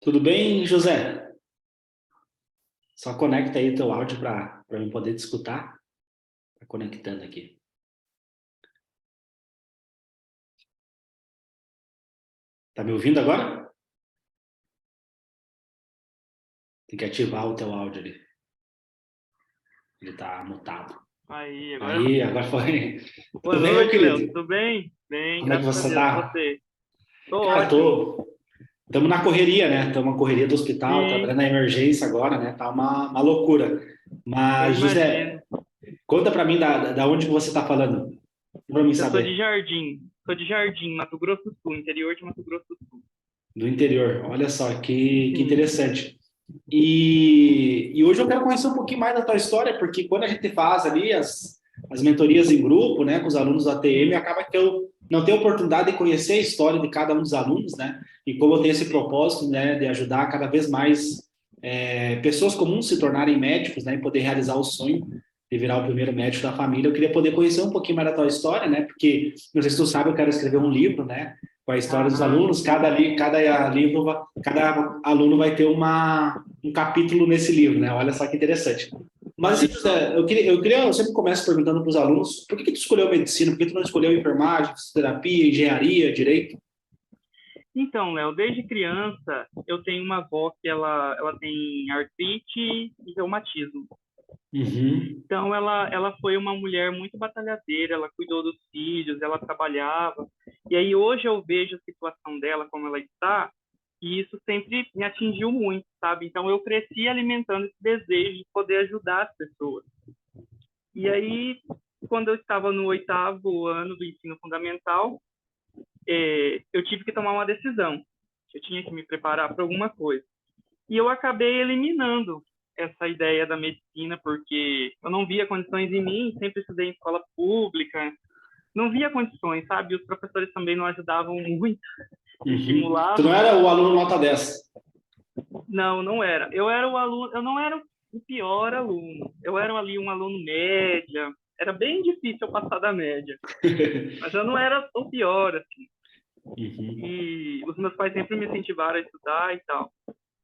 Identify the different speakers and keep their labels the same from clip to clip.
Speaker 1: Tudo bem, José? Só conecta aí teu áudio para eu poder te escutar. Tá conectando aqui. Tá me ouvindo agora? Tem que ativar o teu áudio ali. Ele tá mutado.
Speaker 2: Aí, agora.
Speaker 1: Aí, agora foi.
Speaker 2: Boa
Speaker 1: Tudo bem, meu
Speaker 2: noite, Léo.
Speaker 1: querido?
Speaker 2: Tudo bem? Bem,
Speaker 1: Como é que
Speaker 2: graças a
Speaker 1: você
Speaker 2: Deus. E
Speaker 1: tá?
Speaker 2: você? Tô
Speaker 1: Cara,
Speaker 2: ótimo.
Speaker 1: estamos na correria, né? Estamos na correria do hospital,
Speaker 2: Sim,
Speaker 1: trabalhando na emergência agora, né? Tá uma loucura.
Speaker 2: eu
Speaker 1: Mas,
Speaker 2: imagino.
Speaker 1: José, conta para mim da onde que você tá falando, para mim
Speaker 2: Eu sou de
Speaker 1: saber.
Speaker 2: Jardim. Sou de Jardim, Mato Grosso do Sul, interior de Mato Grosso do Sul.
Speaker 1: Do interior. Olha só, que
Speaker 2: Sim.
Speaker 1: interessante. E hoje eu quero conhecer um pouquinho mais da tua história, porque quando a gente faz ali as mentorias em grupo, né, com os alunos da TM,
Speaker 2: Sim,
Speaker 1: acaba que eu não tenho oportunidade de conhecer a história de cada um dos alunos, né? E como eu tenho esse propósito, né, de ajudar cada vez mais pessoas comuns se tornarem médicos, né, e poder realizar o sonho de virar o primeiro médico da família, eu queria poder conhecer um pouquinho mais da tua história, né? Porque, não sei se tu sabe, eu quero escrever um livro, né? Com a história dos
Speaker 2: aham,
Speaker 1: alunos, cada livro, cada aluno vai ter um capítulo nesse livro, né? Olha só que interessante. Mas,
Speaker 2: olha
Speaker 1: assim,
Speaker 2: só.
Speaker 1: José, eu sempre começo perguntando para os alunos, por que tu escolheu medicina? Por que tu não escolheu enfermagem, fisioterapia, engenharia, direito?
Speaker 2: Então, Léo, desde criança eu tenho uma avó que ela tem artrite e reumatismo.
Speaker 1: Uhum,
Speaker 2: Então, ela foi uma mulher muito batalhadeira, ela cuidou dos filhos, ela trabalhava. E aí, hoje eu vejo a situação dela, como ela está, e isso sempre me atingiu muito, sabe? Então, eu cresci alimentando esse desejo de poder ajudar as pessoas. E aí, quando eu estava no 8º ano do ensino fundamental, eu tive que tomar uma decisão. Eu tinha que me preparar para alguma coisa. E eu acabei eliminando essa ideia da medicina, porque eu não via condições em mim, sempre estudei em escola pública, não via condições, sabe? Os professores também não ajudavam muito,
Speaker 1: uhum. Tu não
Speaker 2: estimulavam.
Speaker 1: era o aluno nota 10?
Speaker 2: Não, não era. Eu era o aluno, eu não era o pior aluno. Eu era ali um aluno média. Era bem difícil eu passar da média, mas eu não era o pior, assim.
Speaker 1: Uhum,
Speaker 2: E os meus pais sempre me incentivaram a estudar e tal.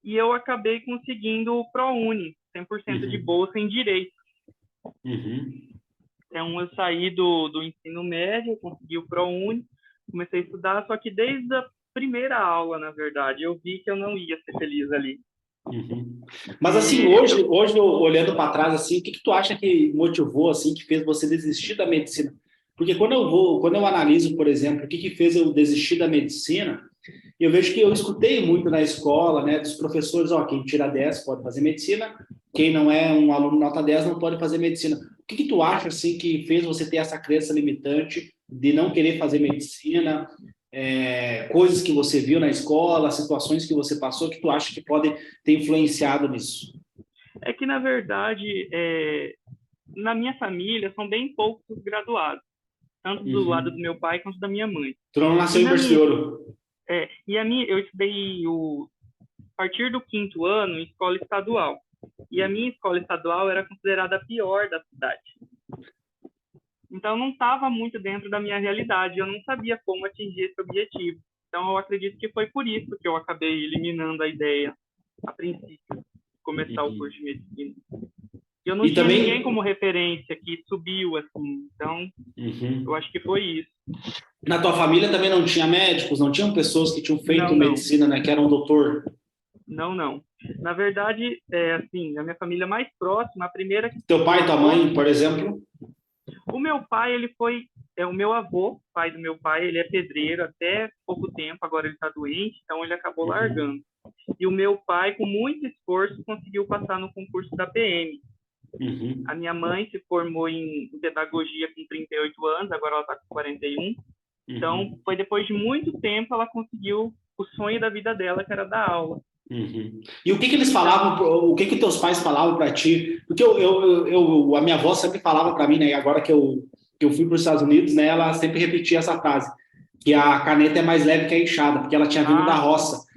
Speaker 2: E eu acabei conseguindo o ProUni, 100% de
Speaker 1: uhum,
Speaker 2: bolsa em direito.
Speaker 1: uhum.
Speaker 2: Então, eu saí do ensino médio, consegui o ProUni, comecei a estudar, só que desde a primeira aula, na verdade, eu vi que eu não ia ser feliz ali.
Speaker 1: Uhum. Mas assim,
Speaker 2: E eu,
Speaker 1: hoje olhando para trás assim, o que que tu acha que motivou assim, que fez você desistir da medicina? Porque quando eu analiso, por exemplo, o que que fez eu desistir da medicina, eu vejo que eu escutei muito na escola, né, dos professores, ó, quem tira 10 pode fazer medicina, quem não é um aluno nota 10 não pode fazer medicina. O que que tu acha assim que fez você ter essa crença limitante de não querer fazer medicina? Coisas que você viu na escola, situações que você passou, que tu acha que pode ter influenciado nisso?
Speaker 2: é que, na verdade, na minha família, são bem poucos os graduados, tanto do lado do
Speaker 1: Uhum.
Speaker 2: meu pai quanto da minha mãe.
Speaker 1: Tu não
Speaker 2: E
Speaker 1: nasceu em
Speaker 2: na
Speaker 1: berço de
Speaker 2: minha,
Speaker 1: ouro.
Speaker 2: eu estudei a partir do 5º ano em escola estadual. E a minha escola estadual era considerada a pior da cidade. Então, não estava muito dentro da minha realidade. Eu não sabia como atingir esse objetivo. Então, eu acredito que foi por isso que eu acabei eliminando a ideia, a princípio, de começar o curso
Speaker 1: Uhum.
Speaker 2: de medicina. Eu não
Speaker 1: E
Speaker 2: tinha ninguém
Speaker 1: também,
Speaker 2: como referência que subiu assim. Então, eu
Speaker 1: uhum.
Speaker 2: acho que foi isso.
Speaker 1: Na tua família também não tinha médicos, não tinham pessoas que tinham feito
Speaker 2: Não, não.
Speaker 1: medicina, né, que eram doutor?
Speaker 2: Não, não. Na verdade, assim, a minha família mais próxima, a primeira que se
Speaker 1: Teu pai, tua
Speaker 2: formou,
Speaker 1: mãe, por exemplo?
Speaker 2: o meu pai, ele foi, o meu avô, pai do meu pai, ele é pedreiro até pouco tempo, agora ele está doente, então ele acabou
Speaker 1: Uhum.
Speaker 2: largando. E o meu pai, com muito esforço, conseguiu passar no concurso da PM. A
Speaker 1: Uhum.
Speaker 2: minha mãe se formou em pedagogia com 38 anos, agora ela está com 41. Então,
Speaker 1: Uhum.
Speaker 2: foi depois de muito tempo ela conseguiu o sonho da vida dela, que era dar aula.
Speaker 1: Uhum. E o que que eles
Speaker 2: Então,
Speaker 1: falavam, o que que teus pais falavam para ti? Porque a minha avó sempre falava para mim, né, e agora que eu fui para os Estados Unidos, né, ela sempre repetia essa frase, que a caneta é mais leve que a enxada, porque ela tinha vindo da
Speaker 2: sim,
Speaker 1: roça.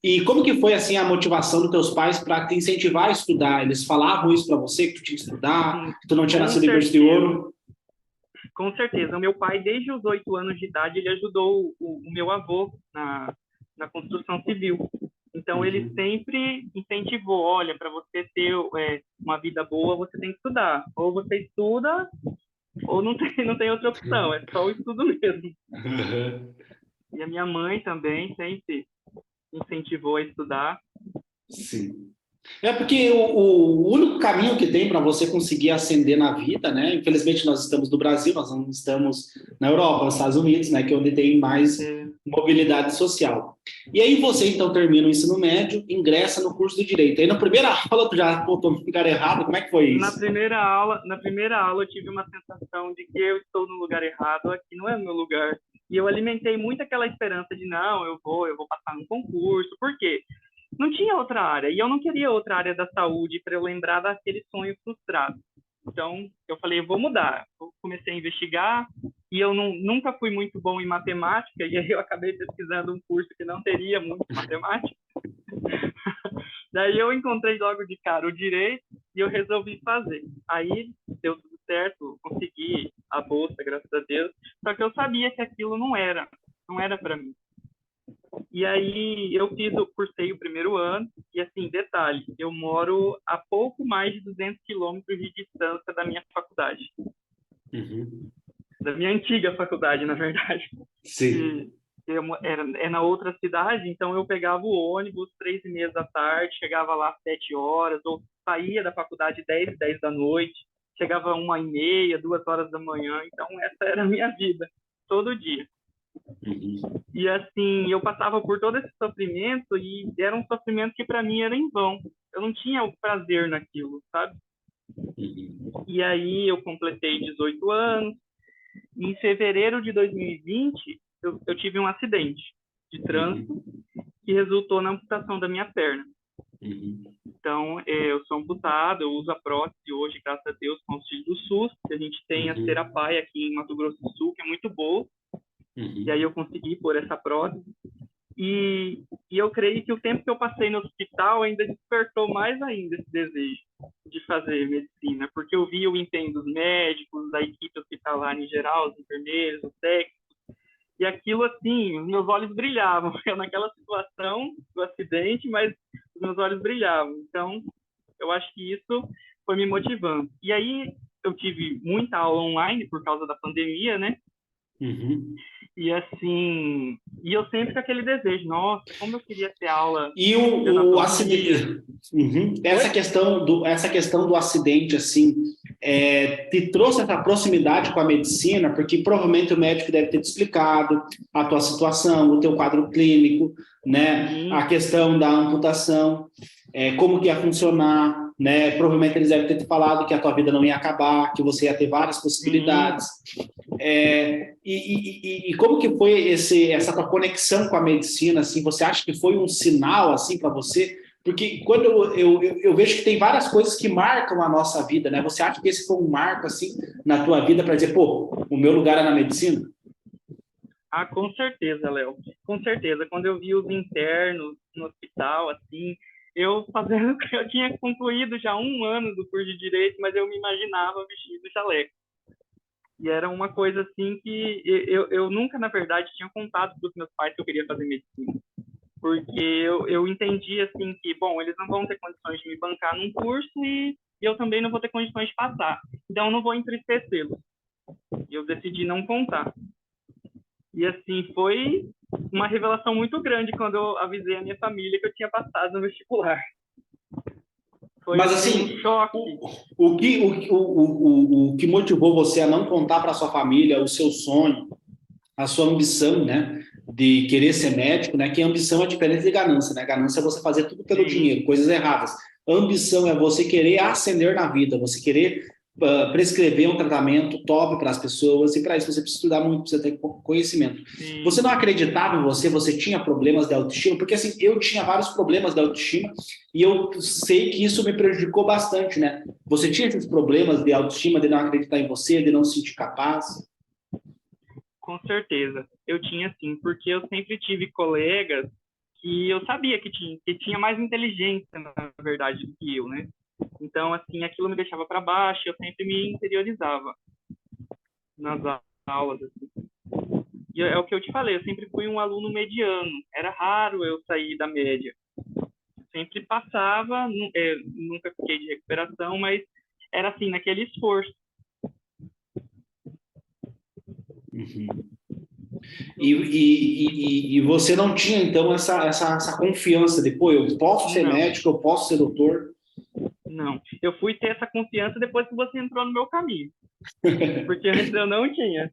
Speaker 1: E como que foi assim a motivação dos teus pais para te incentivar a estudar? Eles falavam isso para você que tu tinha que estudar,
Speaker 2: sim,
Speaker 1: que tu não tinha
Speaker 2: com
Speaker 1: nascido em berço de
Speaker 2: certeza.
Speaker 1: ouro?
Speaker 2: Com certeza. O meu pai, desde os 8 anos de idade, ele ajudou o meu avô na construção civil. Então, Então, ele
Speaker 1: Uhum.
Speaker 2: sempre incentivou, olha, para você ter uma vida boa, você tem que estudar. Ou você estuda, ou não tem, não tem outra opção, é só o estudo mesmo.
Speaker 1: Uhum.
Speaker 2: E a minha mãe também sempre incentivou a estudar.
Speaker 1: Sim. É porque o único caminho que tem para você conseguir ascender na vida, né? Infelizmente nós estamos no Brasil, nós não estamos na Europa, nos Estados Unidos, né? Que é onde tem mais
Speaker 2: É,
Speaker 1: mobilidade social. E aí você então termina o ensino médio, ingressa no curso de direito. Aí na primeira aula tu já apontou no lugar errado, como é que foi isso?
Speaker 2: na primeira aula eu tive uma sensação de que eu estou no lugar errado, aqui não é o meu lugar. E eu alimentei muito aquela esperança de não, eu vou passar no concurso. Por quê? Não tinha outra área e eu não queria outra área da saúde para eu lembrar daquele sonho frustrado. Então, eu falei, eu vou mudar. Eu comecei a investigar e eu nunca fui muito bom em matemática e aí eu acabei pesquisando um curso que não teria muito matemática. Daí eu encontrei logo de cara o direito e eu resolvi fazer. Aí deu tudo certo, consegui a bolsa, graças a Deus. Só que eu sabia que aquilo não era para mim. E aí eu cursei o primeiro ano e assim, detalhe, eu moro a pouco mais de 200 quilômetros de distância da minha faculdade,
Speaker 1: Uhum.
Speaker 2: da minha antiga faculdade, na verdade.
Speaker 1: Sim.
Speaker 2: Que é na outra cidade, então eu pegava o ônibus 3:30 da tarde, chegava lá às 7 horas, ou saía da faculdade 10 da noite, chegava 1:30, 2 horas da manhã, então essa era a minha vida, todo dia.
Speaker 1: Uhum.
Speaker 2: E assim, eu passava por todo esse sofrimento e era um sofrimento que para mim era em vão. Eu não tinha o prazer naquilo, sabe?
Speaker 1: Uhum.
Speaker 2: E aí eu completei 18 anos, e em fevereiro de 2020 eu tive um acidente de
Speaker 1: Uhum.
Speaker 2: trânsito que resultou na amputação da minha perna.
Speaker 1: Uhum.
Speaker 2: Então, eu sou amputado, eu uso a prótese hoje, graças a Deus, com o auxílio do SUS, que a gente tem a
Speaker 1: Uhum.
Speaker 2: Terapai aqui em Mato Grosso do Sul, que é muito boa, e aí
Speaker 1: Uhum.
Speaker 2: eu consegui pôr essa prótese. E eu creio que o tempo que eu passei no hospital ainda despertou mais ainda esse desejo de fazer medicina, porque eu vi o empenho dos médicos, da equipe hospitalar em geral, os enfermeiros, os técnicos, e aquilo assim, os meus olhos brilhavam. Eu naquela situação do acidente, mas os meus olhos brilhavam. Então, eu acho que isso foi me motivando. E aí eu tive muita aula online por causa da pandemia, né?
Speaker 1: Uhum.
Speaker 2: E assim, e eu sempre com aquele desejo, nossa, como eu queria ter aula
Speaker 1: E
Speaker 2: de
Speaker 1: o
Speaker 2: anatomia.
Speaker 1: acidente, uhum.
Speaker 2: Oi?
Speaker 1: Essa questão do acidente, assim, te trouxe essa proximidade com a medicina, porque provavelmente o médico deve ter te explicado a tua situação, o teu quadro clínico, né, a
Speaker 2: Sim.
Speaker 1: questão da amputação, como que ia funcionar, né, provavelmente eles devem ter te falado que a tua vida não ia acabar, que você ia ter várias
Speaker 2: Sim.
Speaker 1: possibilidades. E como que foi essa tua conexão com a medicina? Assim, você acha que foi um sinal assim para você? Porque quando eu vejo que tem várias coisas que marcam a nossa vida, né? Você acha que esse foi um marco assim na tua vida para dizer, pô, o meu lugar é na medicina?
Speaker 2: Ah, com certeza, Léo. Com certeza. Quando eu vi os internos no hospital, assim, eu fazendo, eu tinha concluído já um ano do curso de direito, mas eu me imaginava vestido jaleco. E era uma coisa assim que eu nunca, na verdade, tinha contado para os meus pais que eu queria fazer medicina. Porque eu entendi assim que, bom, eles não vão ter condições de me bancar num curso e eu também não vou ter condições de passar. Então eu não vou entristecê-los. E eu decidi não contar. E assim, foi uma revelação muito grande quando eu avisei a minha família que eu tinha passado no vestibular. Foi
Speaker 1: Mas
Speaker 2: assim um
Speaker 1: assim,
Speaker 2: choque.
Speaker 1: o que motivou você a não contar para sua família o seu sonho, a sua ambição, né? De querer ser médico, né? Que ambição é diferente de ganância, né? Ganância é você fazer tudo pelo
Speaker 2: Sim,
Speaker 1: dinheiro, coisas erradas. Ambição é você querer ascender na vida, você querer prescrever um tratamento top para as pessoas, e para isso você precisa estudar muito, precisa ter conhecimento. Você
Speaker 2: sim.
Speaker 1: não acreditava em você, você tinha problemas de autoestima, porque assim, eu tinha vários problemas de autoestima e eu sei que isso me prejudicou bastante, né? Você tinha esses problemas de autoestima, de não acreditar em você, de não se sentir capaz?
Speaker 2: Com certeza. Eu tinha sim, porque eu sempre tive colegas que eu sabia que tinha mais inteligência, na verdade, do que eu, né? Então, assim, aquilo me deixava para baixo, eu sempre me interiorizava nas aulas. Assim. E é o que eu te falei, eu sempre fui um aluno mediano. Era raro eu sair da média. sempre passava, nunca fiquei de recuperação, mas era assim, naquele esforço.
Speaker 1: Uhum. E você não tinha, então, essa confiança de, pô, eu posso ser
Speaker 2: Não,
Speaker 1: médico, eu posso ser doutor?
Speaker 2: não. Eu fui ter essa confiança depois que você entrou no meu caminho, porque antes eu não tinha.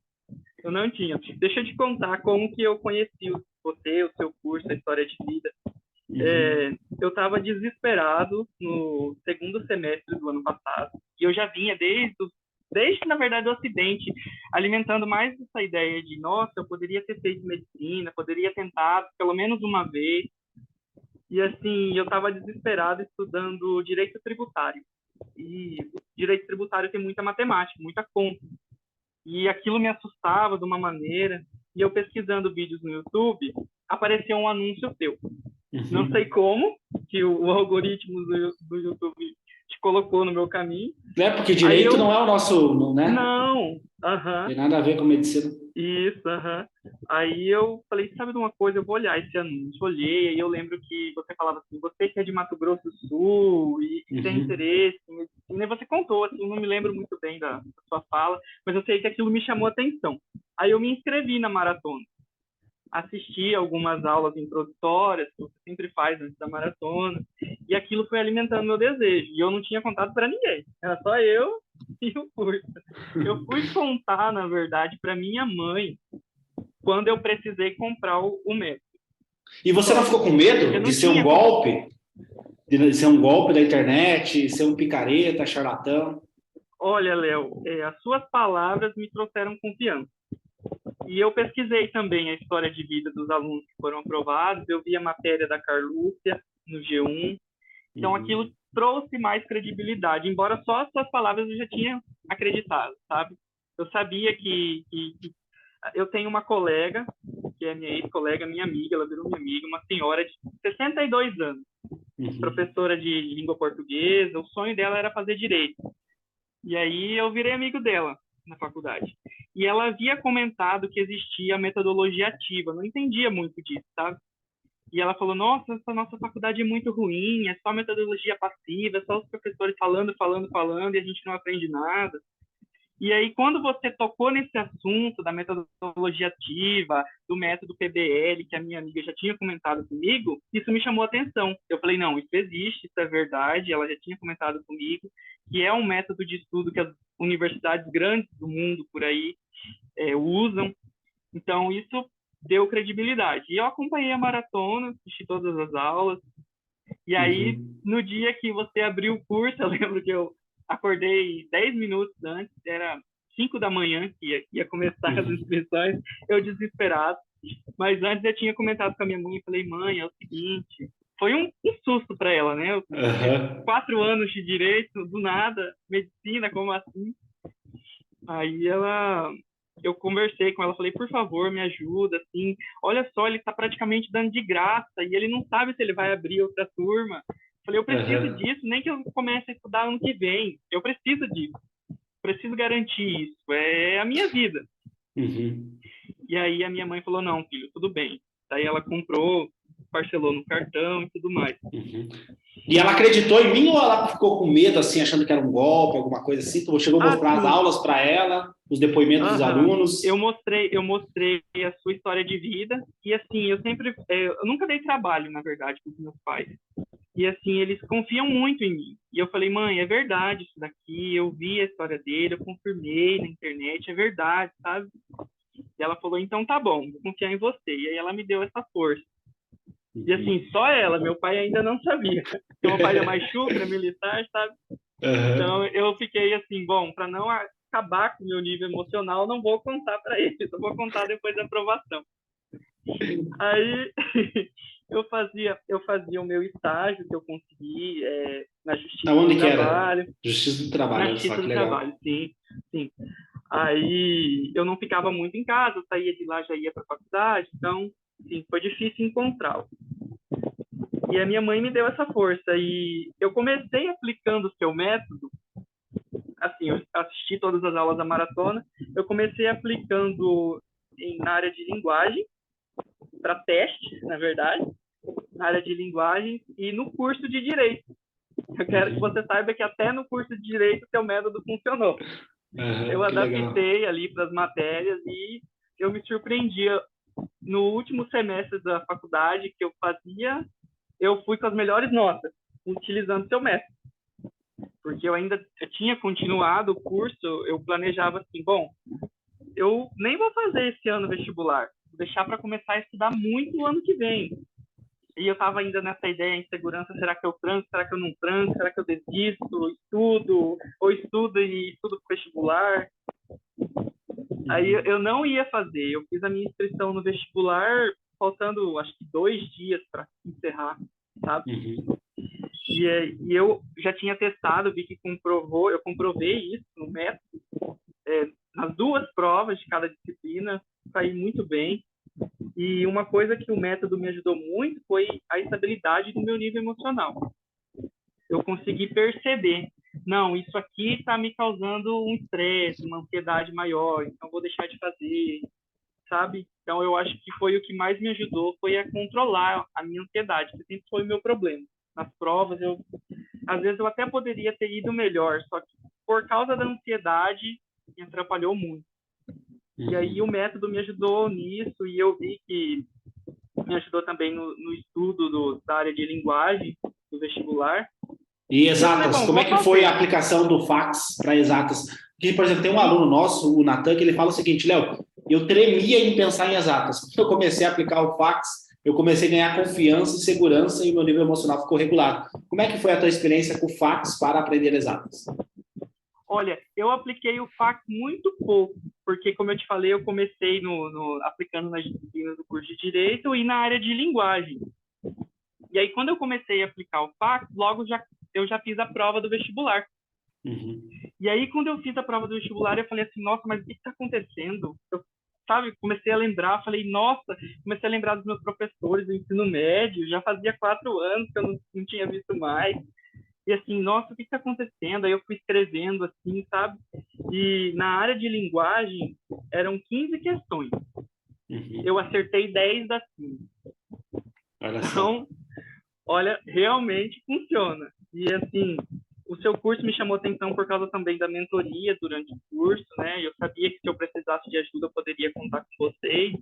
Speaker 2: Eu não tinha. Deixa eu te contar como que eu conheci você, o seu curso, a história de vida.
Speaker 1: Uhum.
Speaker 2: Eu estava desesperado no segundo semestre do ano passado e eu já vinha desde na verdade o acidente alimentando mais essa ideia de nossa, eu poderia ter feito medicina, poderia tentar pelo menos uma vez. E assim, eu estava desesperado estudando direito tributário. E o direito tributário tem muita matemática, muita conta. E aquilo me assustava de uma maneira. E eu pesquisando vídeos no YouTube, apareceu um anúncio teu. Não sei
Speaker 1: Uhum.
Speaker 2: como, que o algoritmo do YouTube te colocou no meu caminho.
Speaker 1: É porque
Speaker 2: Aí
Speaker 1: direito não
Speaker 2: eu,
Speaker 1: é o nosso, né?
Speaker 2: não, aham,
Speaker 1: Tem nada a ver com medicina.
Speaker 2: isso, aham. Aí eu falei, sabe de uma coisa, eu vou olhar esse anúncio. Olhei, aí eu lembro que você falava assim, você que é de Mato Grosso do Sul e tem
Speaker 1: Uhum.
Speaker 2: interesse em medicina, e você contou, assim, não me lembro muito bem da sua fala, mas eu sei que aquilo me chamou a atenção. Aí eu me inscrevi na maratona. Assisti algumas aulas introdutórias, que você sempre faz antes da maratona, e aquilo foi alimentando meu desejo. E eu não tinha contado para ninguém, era só eu e o curso. Eu fui contar, na verdade, para minha mãe quando eu precisei comprar o método.
Speaker 1: E você não
Speaker 2: Só.
Speaker 1: ficou com
Speaker 2: Eu
Speaker 1: medo de
Speaker 2: não
Speaker 1: ser um
Speaker 2: tinha.
Speaker 1: golpe? De ser um golpe da internet, ser um picareta, charlatão?
Speaker 2: Olha, Léo, as suas palavras me trouxeram confiança. E eu pesquisei também a história de vida dos alunos que foram aprovados. Eu vi a matéria da Carlúcia no G1. Então, aquilo
Speaker 1: Uhum.
Speaker 2: trouxe mais credibilidade, embora só as suas palavras eu já tinha acreditado, sabe? Eu sabia que eu tenho uma colega, que é minha ex-colega, minha amiga, ela virou minha amiga, uma senhora de 62 anos,
Speaker 1: Uhum.
Speaker 2: professora de língua portuguesa. O sonho dela era fazer direito. E aí eu virei amigo dela na faculdade. E ela havia comentado que existia a metodologia ativa. Não entendia muito disso, sabe? E ela falou: nossa, essa nossa faculdade é muito ruim, é só metodologia passiva, é só os professores falando, falando, falando, e a gente não aprende nada. E aí, quando você tocou nesse assunto da metodologia ativa, do método PBL, que a minha amiga já tinha comentado comigo, isso me chamou a atenção. Eu falei, não, isso existe, isso é verdade, ela já tinha comentado comigo, que é um método de estudo que as universidades grandes do mundo por aí usam. Então, isso deu credibilidade. E eu acompanhei a maratona, assisti todas as aulas, e aí,
Speaker 1: Uhum.
Speaker 2: no dia que você abriu o curso, eu lembro que eu acordei 10 minutos antes, era 5 da manhã que ia começar as
Speaker 1: Uhum.
Speaker 2: inscrições, eu desesperado. Mas antes eu tinha comentado com a minha mãe, e falei, mãe, é o seguinte, foi um susto para ela, né? Eu fiz
Speaker 1: Uhum.
Speaker 2: 4 anos de direito, do nada, medicina, como assim? Aí eu conversei com ela, falei, por favor, me ajuda, assim, olha só, ele está praticamente dando de graça e ele não sabe se ele vai abrir outra turma. Falei, eu preciso
Speaker 1: Uhum.
Speaker 2: disso, nem que eu comece a estudar ano que vem, eu preciso disso, preciso garantir isso, é a minha vida.
Speaker 1: Uhum.
Speaker 2: E aí a minha mãe falou, não, filho, tudo bem. Daí ela comprou, parcelou no cartão e tudo mais.
Speaker 1: Uhum. E ela acreditou em mim ou ela ficou com medo, assim, achando que era um golpe, alguma coisa assim? Tu chegou a
Speaker 2: Ah,
Speaker 1: mostrar as
Speaker 2: sim.
Speaker 1: aulas para ela, os depoimentos dos
Speaker 2: Aham. Eu
Speaker 1: alunos?
Speaker 2: mostrei, eu mostrei a sua história de vida e assim, eu nunca dei trabalho, na verdade, para os meus pais. E assim, eles confiam muito em mim. E eu falei, mãe, é verdade isso daqui, eu vi a história dele, eu confirmei na internet, é verdade, sabe? E ela falou, então tá bom, vou confiar em você. E aí ela me deu essa força. E assim,
Speaker 1: Uhum.
Speaker 2: só ela, meu pai ainda não sabia. Porque meu pai é mais chucra, militar, sabe? Então
Speaker 1: Uhum.
Speaker 2: eu fiquei assim, bom, para não acabar com o meu nível emocional, não vou contar para ele, só vou contar depois da aprovação. Aí eu fazia o meu estágio que eu consegui na Justiça do
Speaker 1: Aonde que era?
Speaker 2: Trabalho,
Speaker 1: Justiça do Trabalho,
Speaker 2: na
Speaker 1: olha só
Speaker 2: Justiça
Speaker 1: que
Speaker 2: do
Speaker 1: legal.
Speaker 2: Trabalho, sim, sim. Aí eu não ficava muito em casa, eu saía de lá, já ia para a faculdade, então, sim, foi difícil encontrá-lo. E a minha mãe me deu essa força e eu comecei aplicando o seu método, assim, eu assisti todas as aulas da maratona, eu comecei aplicando na área de linguagem, para teste, na verdade, na área de linguagem e no curso de Direito. Eu quero que você saiba que até no curso de Direito seu método funcionou. Eu adaptei ali para as matérias e eu me surpreendia. No último semestre da faculdade que eu fazia, eu fui com as melhores notas, utilizando seu método. Porque eu tinha continuado o curso, eu planejava assim, bom, eu nem vou fazer esse ano vestibular, vou deixar para começar a estudar muito no ano que vem. E eu estava ainda nessa ideia, insegurança, será que eu tranco, será que eu não tranco, será que eu desisto, estudo, ou estudo e estudo para vestibular. Aí eu não ia fazer, eu fiz a minha inscrição no vestibular faltando, acho que 2 dias para encerrar, sabe? E eu já tinha testado, vi que eu comprovei isso no método, nas 2 provas de cada disciplina, saí muito bem. E uma coisa que o método me ajudou muito foi a estabilidade do meu nível emocional. Eu consegui perceber, não, isso aqui está me causando um estresse, uma ansiedade maior, então vou deixar de fazer, sabe? Então eu acho que foi o que mais me ajudou, foi a controlar a minha ansiedade, que sempre foi o meu problema. Nas provas, às vezes eu até poderia ter ido melhor, só que por causa da ansiedade me atrapalhou muito. E aí o método me ajudou nisso, e eu vi que me ajudou também no estudo da área de linguagem, do vestibular.
Speaker 1: E exatas, como é que foi a aplicação do fax para exatas? Porque, por exemplo, tem um aluno nosso, o Natan, que ele fala o seguinte, Léo, eu tremia em pensar em exatas. Quando eu comecei a aplicar o fax, eu comecei a ganhar confiança e segurança e meu nível emocional ficou regulado. Como é que foi a tua experiência com o fax para aprender exatas?
Speaker 2: Olha, eu apliquei o fax muito pouco, porque, como eu te falei, eu comecei aplicando nas disciplinas do curso de Direito e na área de linguagem. E aí, quando eu comecei a aplicar o fax, logo eu já fiz a prova do vestibular. E aí, quando eu fiz a prova do vestibular, eu falei assim, nossa, mas o que está acontecendo? Comecei a lembrar, falei, nossa, comecei a lembrar dos meus professores do ensino médio, já fazia 4 anos que eu não tinha visto mais. E assim, nossa, o que está acontecendo? Aí eu fui escrevendo assim, sabe? E na área de linguagem, eram 15 questões. Eu acertei 10 das 15. Então, olha, realmente funciona. E assim, o seu curso me chamou atenção por causa também da mentoria durante o curso, né? Eu sabia que se eu precisasse de ajuda, eu poderia contar com vocês.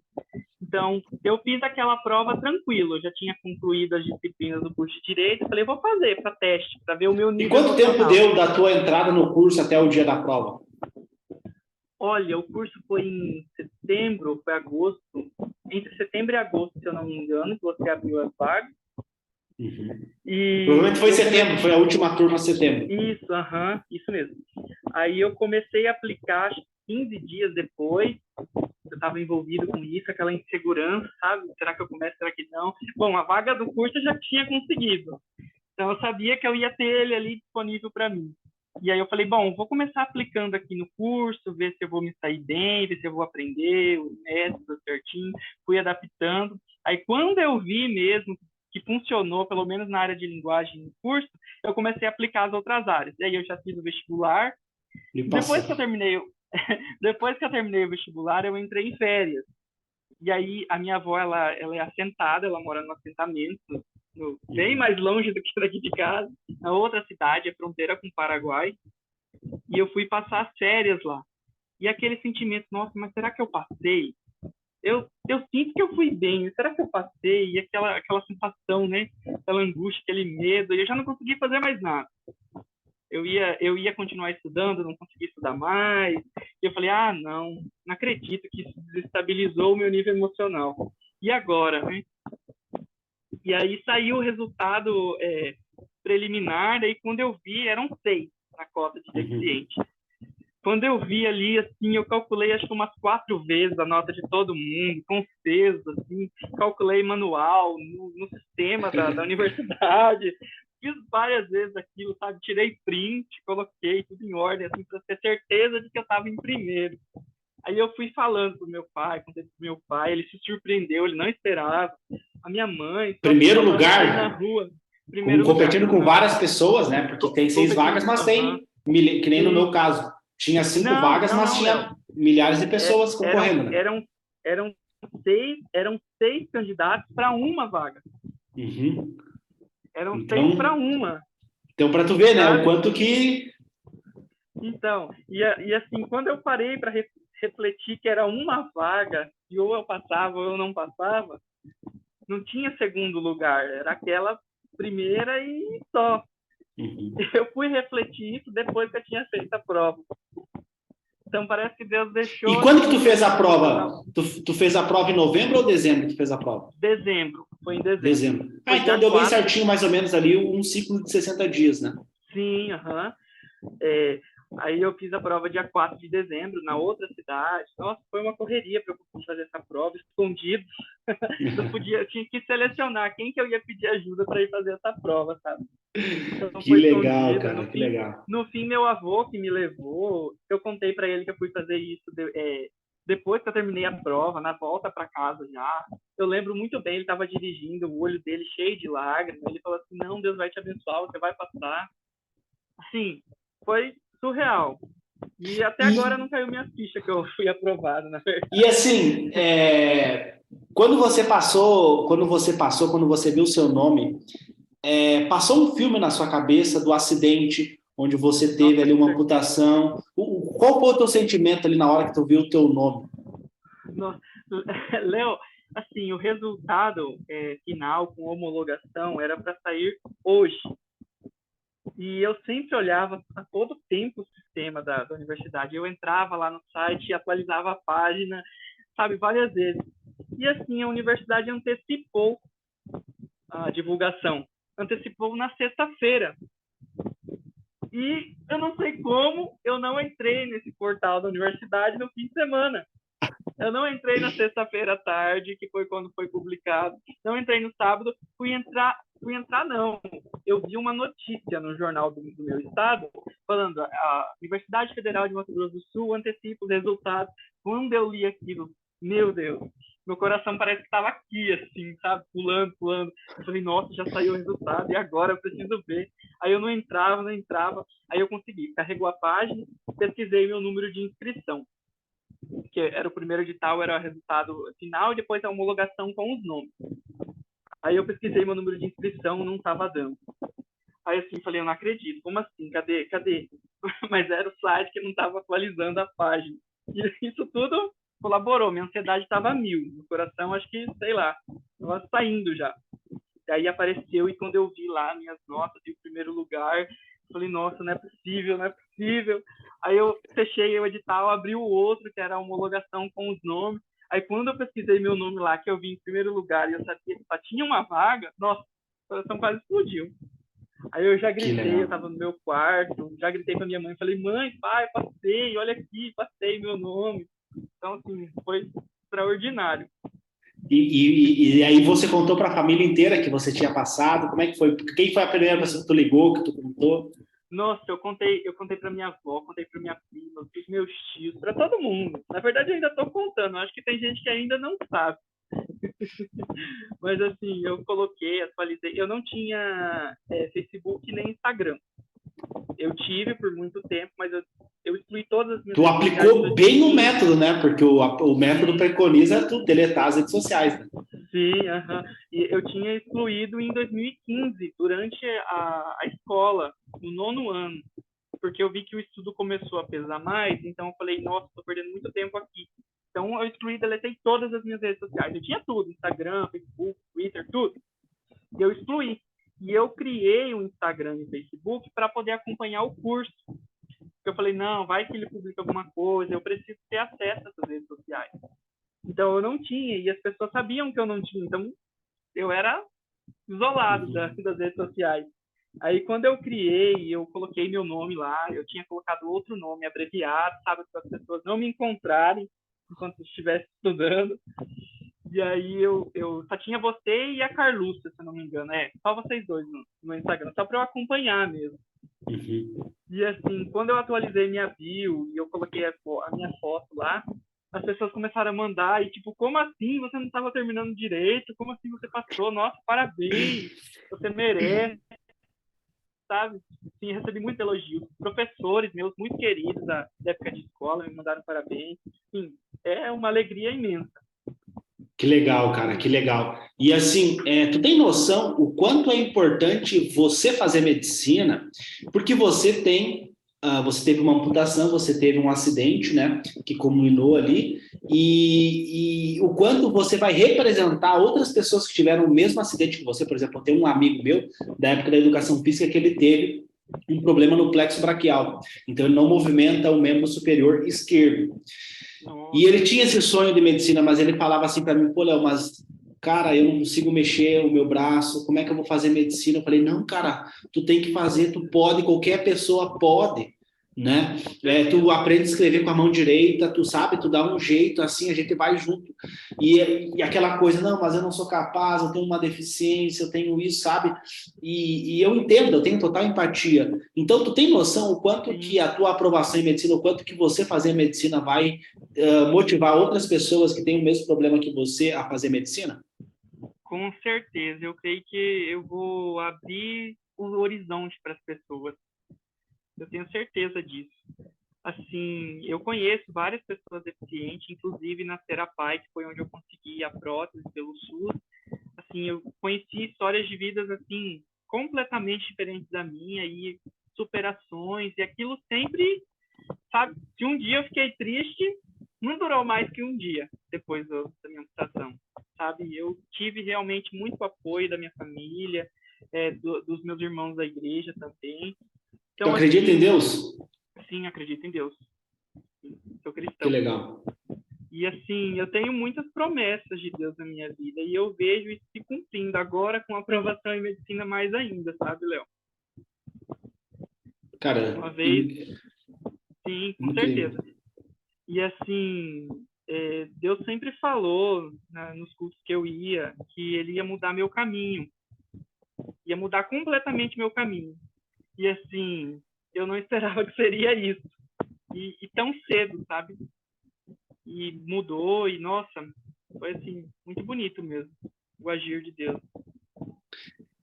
Speaker 2: Então, eu fiz aquela prova tranquilo, eu já tinha concluído as disciplinas do curso de Direito, falei, vou fazer para teste, para ver o meu nível.
Speaker 1: E quanto tempo deu da tua entrada no curso até o dia da prova?
Speaker 2: Olha, o curso foi em setembro, foi agosto, entre setembro e agosto, se eu não me engano, que você abriu as vagas. E
Speaker 1: provavelmente foi setembro, foi a última turma de setembro.
Speaker 2: Isso, isso mesmo. Aí eu comecei a aplicar 15 dias depois, eu estava envolvido com isso, aquela insegurança, sabe? Será que eu começo, será que não? Bom, a vaga do curso eu já tinha conseguido. Então, eu sabia que eu ia ter ele ali disponível para mim. E aí eu falei, bom, vou começar aplicando aqui no curso, ver se eu vou me sair bem, ver se eu vou aprender o método certinho. Fui adaptando. Aí, quando eu vi mesmo que funcionou, pelo menos na área de linguagem no curso, eu comecei a aplicar as outras áreas. E aí eu já fiz o vestibular. Depois que eu terminei o vestibular, eu entrei em férias. E aí a minha avó, ela é assentada, ela mora no assentamento, bem mais longe do que daqui de casa, na outra cidade, a fronteira com o Paraguai. E eu fui passar as férias lá. E aquele sentimento, nossa, mas será que eu passei? Eu sinto que eu fui bem, será que eu passei? E aquela sensação, né? Aquela angústia, aquele medo, e eu já não consegui fazer mais nada. Eu ia continuar estudando, não consegui estudar mais. E eu falei, não acredito que isso desestabilizou o meu nível emocional. E agora, né? E aí saiu o resultado preliminar, daí quando eu vi, eram 6 na cota de deficiente. Quando eu vi ali, assim, eu calculei acho que umas 4 vezes a nota de todo mundo, com os pesos, assim, calculei manual, no sistema da universidade, fiz várias vezes aquilo, sabe? Tirei print, coloquei tudo em ordem, assim, para ter certeza de que eu estava em primeiro. Aí eu fui falando pro meu pai, contei pro meu pai, ele se surpreendeu, ele não esperava. A minha mãe...
Speaker 1: Primeiro lugar,
Speaker 2: na rua.
Speaker 1: Competindo com várias pessoas, né? Porque tem 6 vagas, mas tem, que nem no meu caso. Tinha 5 vagas, mas tinha milhares de pessoas concorrendo, né?
Speaker 2: Eram 6 candidatos para uma vaga.
Speaker 1: Uhum.
Speaker 2: Eram
Speaker 1: Então,
Speaker 2: 6 para 1,
Speaker 1: então para tu ver, né, o
Speaker 2: sabe?
Speaker 1: quanto que...
Speaker 2: Então, e assim, quando eu parei para refletir que era uma vaga, e ou eu passava ou eu não passava, não tinha segundo lugar, era aquela primeira e só.
Speaker 1: Uhum.
Speaker 2: Eu fui refletir isso depois que eu tinha feito a prova. Então parece que Deus
Speaker 1: E
Speaker 2: deixou
Speaker 1: quando que
Speaker 2: assim
Speaker 1: tu
Speaker 2: para
Speaker 1: fez a
Speaker 2: mim
Speaker 1: prova? Tu fez a prova em novembro ou dezembro que tu fez a prova?
Speaker 2: dezembro, foi em dezembro.
Speaker 1: Dezembro. Ah,
Speaker 2: Foi
Speaker 1: então
Speaker 2: dia
Speaker 1: deu bem
Speaker 2: 4.
Speaker 1: certinho, mais ou menos ali, um ciclo de 60 dias, né?
Speaker 2: Sim, aham. É, aí eu fiz a prova dia 4 de dezembro, na outra cidade. Nossa, foi uma correria para eu conseguir fazer essa prova, escondido. Eu tinha que selecionar quem que eu ia pedir ajuda para ir fazer essa prova, sabe? Então
Speaker 1: Que
Speaker 2: foi
Speaker 1: legal,
Speaker 2: escondida.
Speaker 1: cara, que legal.
Speaker 2: No fim, meu avô que me levou, eu contei para ele que eu fui fazer isso depois que eu terminei a prova, na volta para casa já. Eu lembro muito bem, ele estava dirigindo, o olho dele cheio de lágrimas. Ele falou assim: Não, Deus vai te abençoar, você vai passar. Assim, foi surreal. E até agora
Speaker 1: E,
Speaker 2: não caiu minha ficha que eu fui aprovado, na
Speaker 1: e
Speaker 2: verdade.
Speaker 1: assim, quando você viu o seu nome, passou um filme na sua cabeça do acidente onde você teve
Speaker 2: Nossa,
Speaker 1: ali
Speaker 2: com
Speaker 1: uma
Speaker 2: certeza.
Speaker 1: amputação. Qual foi o teu sentimento ali na hora que tu viu o teu nome?
Speaker 2: Nossa. Léo, assim, o resultado final com homologação era para sair hoje. E eu sempre olhava a todo tempo o sistema da universidade. Eu entrava lá no site e atualizava a página, sabe, várias vezes. E assim, a universidade antecipou a divulgação. Antecipou na sexta-feira. E eu não sei como eu não entrei nesse portal da universidade no fim de semana. Eu não entrei na sexta-feira à tarde, que foi quando foi publicado. Não entrei no sábado. Fui entrar não. Eu vi uma notícia no jornal do meu estado falando a Universidade Federal de Mato Grosso do Sul antecipa os resultados. Quando eu li aquilo, meu Deus, meu coração parece que estava aqui, assim, sabe? Pulando, pulando. Eu falei, nossa, já saiu o resultado e agora eu preciso ver. Aí eu não entrava, não entrava. Aí eu consegui. Carregou a página, pesquisei meu número de inscrição, que era o primeiro edital, era o resultado final, e depois a homologação com os nomes. Aí eu pesquisei meu número de inscrição, não estava dando. Aí assim, falei, eu não acredito, como assim? Cadê? Mas era o site que não estava atualizando a página. E isso tudo colaborou, minha ansiedade estava a mil, meu coração, acho que, sei lá, estava saindo já. E aí apareceu, e quando eu vi lá minhas notas e o primeiro lugar, falei, nossa, não é possível, não é possível. Aí eu fechei o edital, abri o outro, que era a homologação com os nomes. Aí quando eu pesquisei meu nome lá, que eu vi em primeiro lugar, e eu sabia que só tinha uma vaga, nossa, o coração quase explodiu. Aí eu já
Speaker 1: Que
Speaker 2: gritei, eu
Speaker 1: legal.
Speaker 2: estava no meu quarto, já gritei pra minha mãe, falei, mãe, pai, passei, olha aqui, passei meu nome. Então, assim, foi extraordinário.
Speaker 1: E aí você contou para a família inteira que você tinha passado? Como é que foi? Quem foi a primeira pessoa
Speaker 2: Sim.
Speaker 1: que tu ligou, que tu contou?
Speaker 2: Nossa, eu contei para minha avó, contei para minha prima, pros meus tios, para todo mundo. Na verdade, eu ainda estou contando. Acho que tem gente que ainda não sabe. Mas assim, eu coloquei, atualizei. Eu não tinha Facebook nem Instagram. Eu tive por muito tempo, mas eu excluí todas as minhas
Speaker 1: Tu
Speaker 2: redes sociais em
Speaker 1: aplicou bem o
Speaker 2: 2015.
Speaker 1: método, né? Porque o método
Speaker 2: Sim,
Speaker 1: preconiza tu deletar as redes sociais, né?
Speaker 2: sim, aham. E eu tinha excluído em 2015, durante a escola, no nono ano, porque eu vi que o estudo começou a pesar mais, então eu falei, nossa, estou perdendo muito tempo aqui. Então eu excluí, deletei todas as minhas redes sociais. Eu tinha tudo, Instagram, Facebook, Twitter, tudo. E eu excluí. E eu criei um Instagram e Facebook para poder acompanhar o curso. Porque eu falei, não, vai que ele publica alguma coisa, eu preciso ter acesso a essas redes sociais. Então eu não tinha, e as pessoas sabiam que eu não tinha. Então eu era isolado
Speaker 1: Uhum.
Speaker 2: das redes sociais. Aí quando eu criei, eu coloquei meu nome lá, eu tinha colocado outro nome abreviado, sabe, para as pessoas não me encontrarem enquanto eu estivesse estudando. E aí eu só tinha você e a Carluça, se eu não me engano, só vocês dois no Instagram, só para eu acompanhar mesmo.
Speaker 1: Uhum.
Speaker 2: E assim, quando eu atualizei minha bio e eu coloquei a minha foto lá, as pessoas começaram a mandar e tipo, como assim você não estava terminando direito? Como assim você passou? Nossa, parabéns, você merece, sabe? Sim, recebi muitos elogios. Professores meus muito queridos da época de escola me mandaram parabéns. Sim, é uma alegria imensa.
Speaker 1: Que legal, cara, que legal. E assim, tu tem noção o quanto é importante você fazer medicina, porque você teve uma amputação, você teve um acidente, né, que culminou ali, e o quanto você vai representar outras pessoas que tiveram o mesmo acidente que você. Por exemplo, eu tenho um amigo meu da época da educação física que ele teve um problema no plexo braquial, então ele não movimenta o membro superior esquerdo. E
Speaker 2: Nossa,
Speaker 1: ele tinha esse sonho de medicina, mas ele falava assim para mim, pô, Léo, mas, cara, eu não consigo mexer o meu braço, como é que eu vou fazer medicina? Eu falei, não, cara, tu tem que fazer, tu pode, qualquer pessoa pode, né?
Speaker 2: com
Speaker 1: Tu
Speaker 2: certeza.
Speaker 1: aprende a escrever com a mão direita, tu sabe, tu dá um jeito, assim, a gente vai junto. E aquela coisa, não, mas eu não sou capaz, eu tenho uma deficiência, eu tenho isso, sabe? E eu entendo, eu tenho total empatia. Então, tu tem noção o quanto que
Speaker 2: Sim,
Speaker 1: a tua aprovação em medicina, o quanto que você fazer medicina vai motivar outras pessoas que têm o mesmo problema que você a fazer medicina?
Speaker 2: com certeza. Eu creio que eu vou abrir o horizonte para as pessoas. Eu tenho certeza disso. Assim, eu conheço várias pessoas deficientes, inclusive na Serapai, que foi onde eu consegui a prótese pelo SUS. Assim, eu conheci histórias de vidas assim completamente diferentes da minha e superações, e aquilo sempre, sabe, se um dia eu fiquei triste, não durou mais que um dia depois da minha amputação, sabe? Eu tive realmente muito apoio da minha família, dos meus irmãos da igreja também.
Speaker 1: Tu
Speaker 2: Então,
Speaker 1: acredita em
Speaker 2: assim,
Speaker 1: Deus?
Speaker 2: sim, acredito em Deus, sou
Speaker 1: Que
Speaker 2: cristão.
Speaker 1: legal.
Speaker 2: E assim, eu tenho muitas promessas de Deus na minha vida e eu vejo isso se cumprindo agora com a aprovação em medicina mais ainda, sabe, Léo?
Speaker 1: Cara,
Speaker 2: Uma vez, sim, com
Speaker 1: incrível.
Speaker 2: certeza. E assim, Deus sempre falou, né, nos cultos que eu ia, que ele ia mudar meu caminho, ia mudar completamente meu caminho. E assim, eu não esperava que seria isso. E tão cedo, sabe? E mudou, e nossa, foi assim, muito bonito mesmo, o agir de Deus.